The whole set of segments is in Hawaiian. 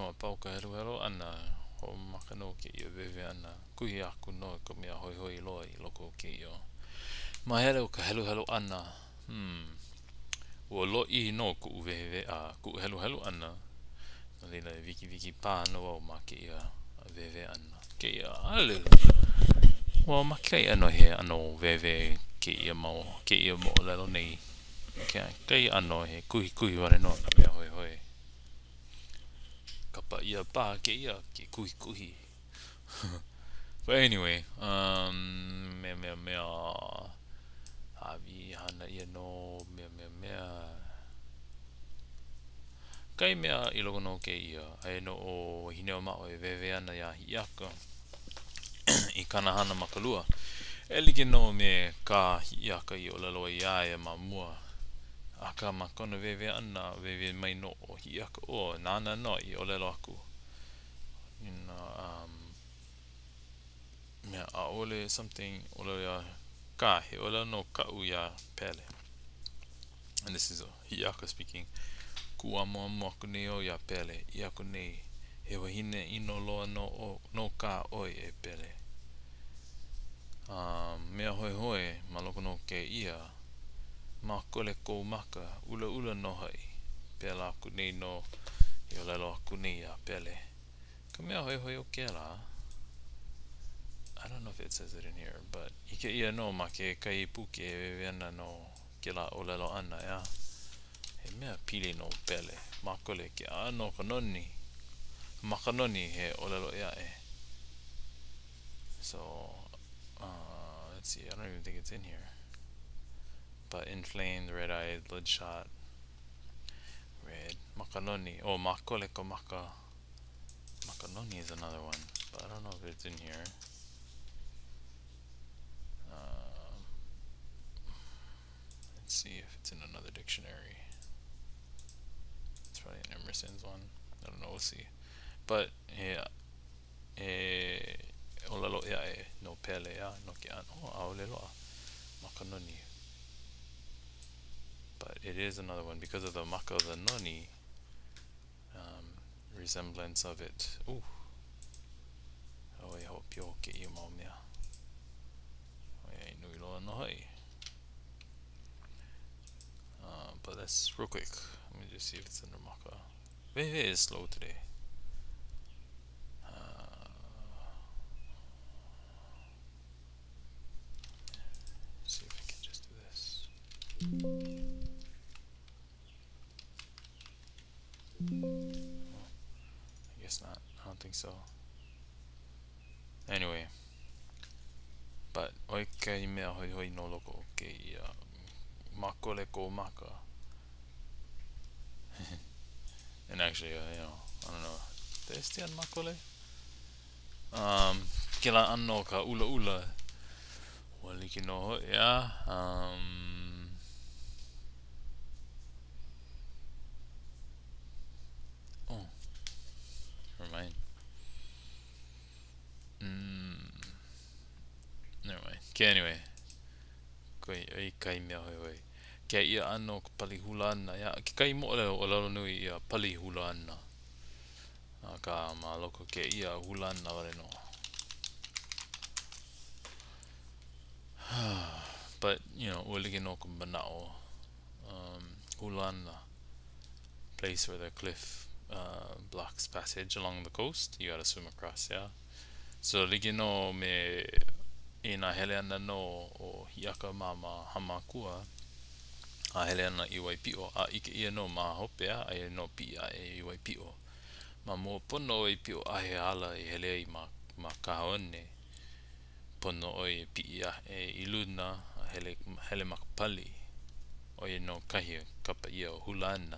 no pauka helu ana ho makano ke ia wewe ana kuhi aku no ko mea hoi hoi loa I loko ke ia ma hele o ka helu ana ua lo'i no ku wehewehe a ku helu ana no leila wiki pā no au ma ke ia wehewehe ana ke ia alualu ua makai ano he ano wehewehe ke ia mo olelo nei kai ano he kuhi wale no ka mea hoi hoi kapa ia pā ke ia ke kuhi but anyway mea hawi hana ia no mea kai mea I loko no ke ia ai no o hineo mao e wewe ana ia Hiiaka I kana hana makalua e like no me ka Hiiaka I olelo ia ma mua aka makona wewe ana wewe mai no o Hiiaka o nana no I olelo aku mea aole something olelo ia ka he olelo no ka'u ia pele and this is Hiiaka speaking ku amo aku nei o ia pele I aku nei he wahine ino loa no ka oi e pele mea hoi ma loko no ke ia ma kole kou maka ula no hai pela aku nei no I olelo aku nei ia pele ka mea hoi o ke la I don't know if it says it in here but I ke ia no ma ke kai puke e wewe ana no ke la olelo ana ia he mea pili no pele ma kole ke ano kanoni makanoni he olelo ia so let's see I don't even think it's in here but inflamed red-eyed bloodshot red makanoni oh makole ko makanoni is another one but I don't know if it's in here let's see if it's in another dictionary it's probably in Emerson's one I don't know we'll see but yeah olelo ia no pele ia no ke ano auleloa makanoni but it is another one because of the maka of the noni resemblance of it ooh oh I hope you ke ia mau mea nui loa no hai but that's real quick let me just see if it's under maka wehewehe is slow today see if I can just do this I guess not I don't think so anyway but oi kai mea hoi no loko ke ia makole ko maka and actually you know I don't know testian makole ke la ano ka ula waliki no yeah oh never mind never mind okay anyway koi ai kai mea hoi ke ia ano ka pali hulaana ya ke kai mo olelo nui ia pali hulaana ka ma loko ke ia hulaana wale no but you know waliki no ka manao hulaana place where the cliff blocks passage along the coast you gotta swim across yeah so liki no me ina hele ana no o Hiiaka mama hamakua a hele ana I waipio a ike ia no ma hope a no pi a I waipio ma mo pono I pio a he ala I hele I ma kahone pono oi pi a iluna a hele makapali oi no kahi kapa ia o hulaana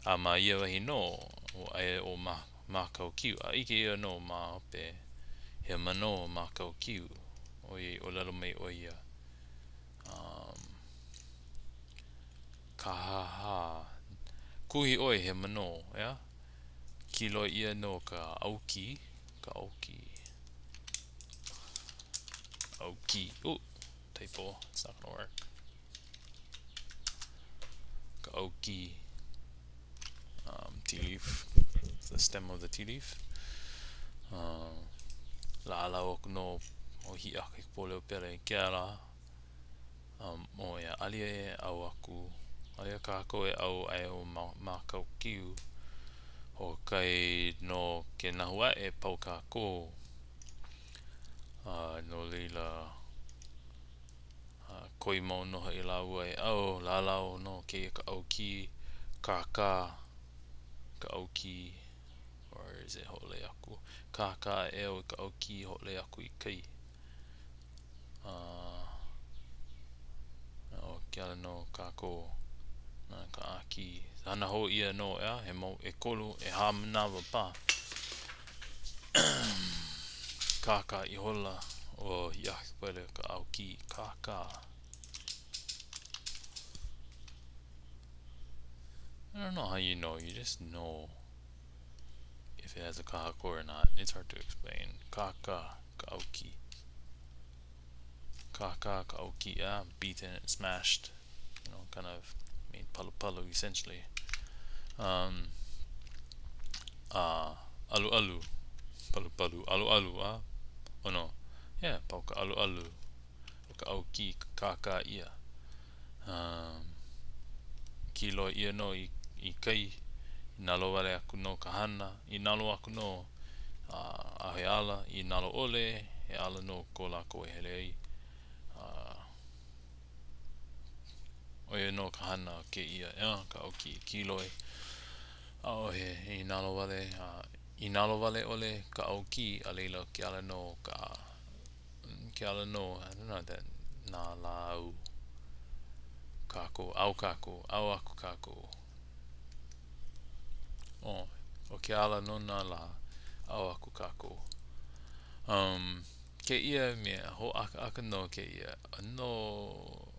a ma ia wahi no o ma kaukiu a ike ia no ma hope he mano ma kaukiu oi olelo mai oi kahaha kuhi oi he mano yeah kilo ia no ka auki oh typo it's not gonna work ka auki tea leaf so the stem of the tea leaf. Lalau no o Hiiakaikapoliopele keia la. O ia alia e au aku. Alia kako e au ai o mākau kiu. O kai no ke nahua e pau kako. No leila koi mau noha I la ua e au. Lalau no keia ka auki. Kā.kā ka auki. Or is it hole aku? Kā.kā e au ka auki hole aku I kei. O kia no kako. Na ka aki. Hana ho ia no ea. He mau e kolu e hamanawa pa. Kā.kā ihola o Hiiakaikapoliopele ka auki. Kā.kā. I don't know how you know. You just know if it has a kahako or not. It's hard to explain. Kā.kā ka auki. Kā.kā ka auki. Yeah, beaten and smashed. Kind of made palu essentially. Alualu. Palu. Alualu. Oh no. Yeah, pau ka alualu. Ka auki Kā.kā ia. Kilo ia no I kei. I nalo wale aku no ka hana. I nalo aku no a he ala. I nalo ole. He ala no ko lako e hele ai. Oia no ka hana keia. Ka auki kilo e. I nalo wale. I nalo wale ole ka auki. A leila ke ala no ka. Ke ala no. I don't know that. Nā lalau. Kako. Au kako. Au aku kako. O ke ala no nā la. Au aku kako. Keia mea. Ho aka no keia. No.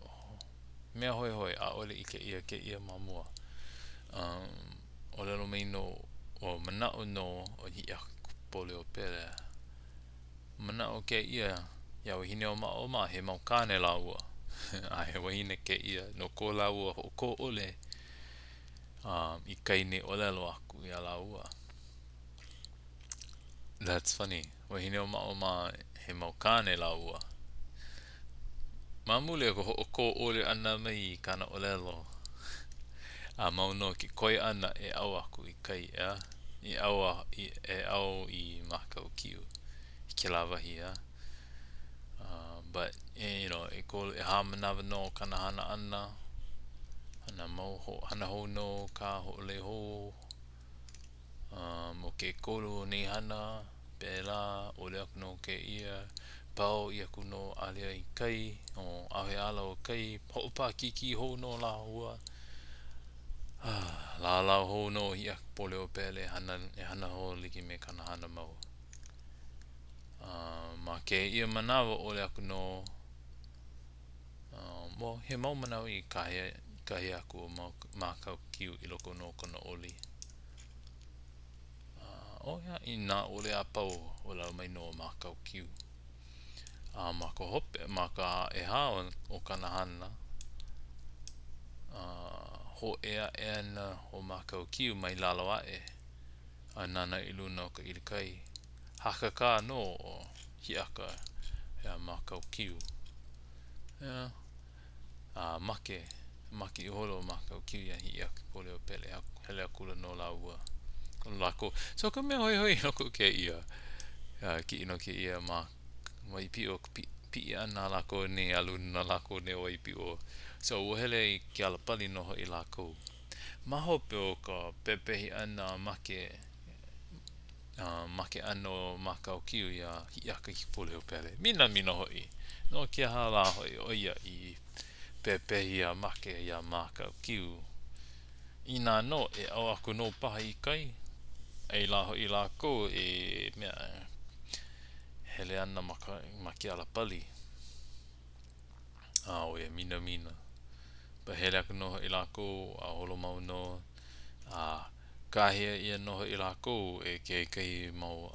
Mea hoi a ole I keia mamua. Olelo mai no. O manao no. O Hiiakaikapoliopele. Manao keia. Ia wahine o ma he mau kane la ua. A he wahine keia. No ko la ua. O ko ole. I kane olelo aku. Ia la ua. That's funny. Wahine o ma he mau kane la ua. Mamule o ko ole ana mai I kana olelo. Mau no ki koi ana e au aku I kai ea. E au I makau kiu. I ke la wahi but e ko e hamanawa no kana hana ana. Hana ho no ka oleho. O ke kolo nei hana. Pela ole aku no keia. Pau I aku no alia I kai. O ahe ala o kai. Ho'opa kiki ho no la hua. Lalau ho no Hiiakapoliopele hana ho liki me kana hana mau. Ma keia manawa ole aku no. He mau manawa I kahe aku o makau kiu I loko no kona oli. I nā ole a pau o lau mai no makau kiu. Ma ka hope, ma ka eha o kana hana. Ho ea na o makau kiu mai lalawa'e. Nana I luna o ka ilikai. Kā.kā no o Hiiaka. Makau kiu. Make ihola o makau kiu ia Hiiakaikapoliopele. Hele akula no la ua. Lako. So ka mea hoi loko keia. Ki ino keia ma waipi o pi ana lako ne aluna lako ne waipi o. So uhele I ke alapali noho I lako. Mahope o ka pepehi ana make ano makau kiu ia Hiiakaikapoliopele. Mina hoi. No kia hala hoi o ia I pepehi a make ia makau kiu. Ina no e au aku no paha I kai. Ei la hoi lako e mea hele ana ma ke alapali. Oia mina. Pa hele aku noho I lako a holo mau no. Kahea ia noho I lako e kei mau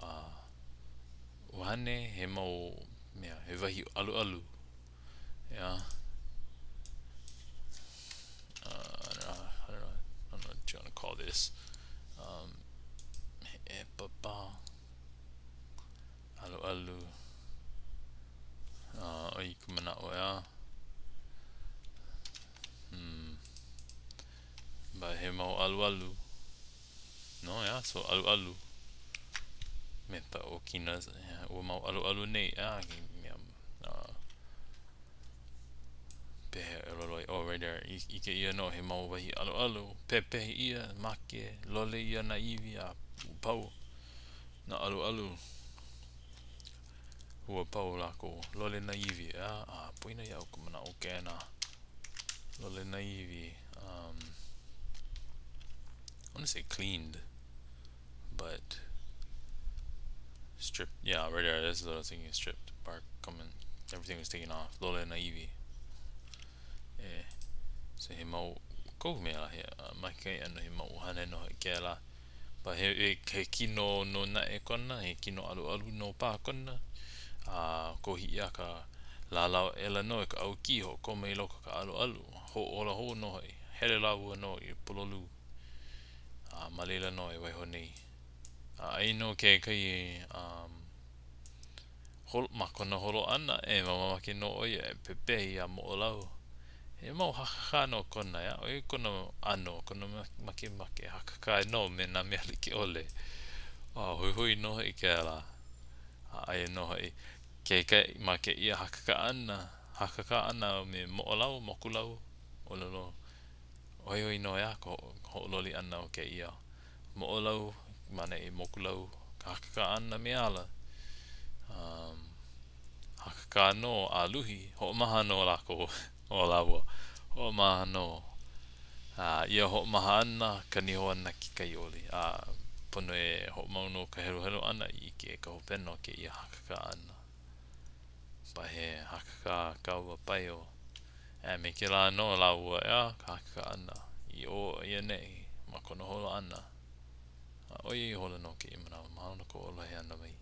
uhane he mau mea he wahi alualu. I don't know what you want to call this. alualu. Oi kumana o ya. But he mau alualu. No, yeah, so alualu. Me pa o kina o mau alualu nei pehe ololoi right there. Ike ia no he mau wahi alualu. Pepe ia make lole ia na iwi a pau na alualu. Ua pau lako lole na iwi puina ia o kumana o kena. Lole na iwi. I want to say cleaned, but stripped. Yeah, right there. That's what I was thinking. Stripped bark coming. Everything was taken off. Lole na iwi. So he mau kou mea he mai kai ano he mau hane no he kia la. But he kino no na e kona, he kino alu no pa kona. Ko Hiiaka lalau ela no e ka auki ho ko mai loko ka alu. Ho ola ho no he. Hele lau no I pololu. Malela no e waiho nei. Ai no ke kai makona holo'ana e mamamaki no oia e pepehi a mo'olau. He mau haka no kona ya. Oi kona ano, kona make haka no me na mea like ole. Hui no hei ke ala. Ai no hei. Ke ma ke ia haka ana me mo'olau, mokulau, olelo. Oi no ya ko ho'ololi ana o ke ia. Mo'olau, mana e mokulau, haka ana me ala. Haka no aluhi, ho'omaha no lako o lawa. Ho'omaha no. Ia ho'omaha ana, kaniho ana ki kai oli. Pono e ho'omau no ka helo ana I ke ka hopeno ke ia haka ana. Pa he haka kaua pai o. Me ke la no laua ka haka ana. I o ia nei, ma kono holo ana. Oi hola no ke imana, mahalo no ko ola he ana mai.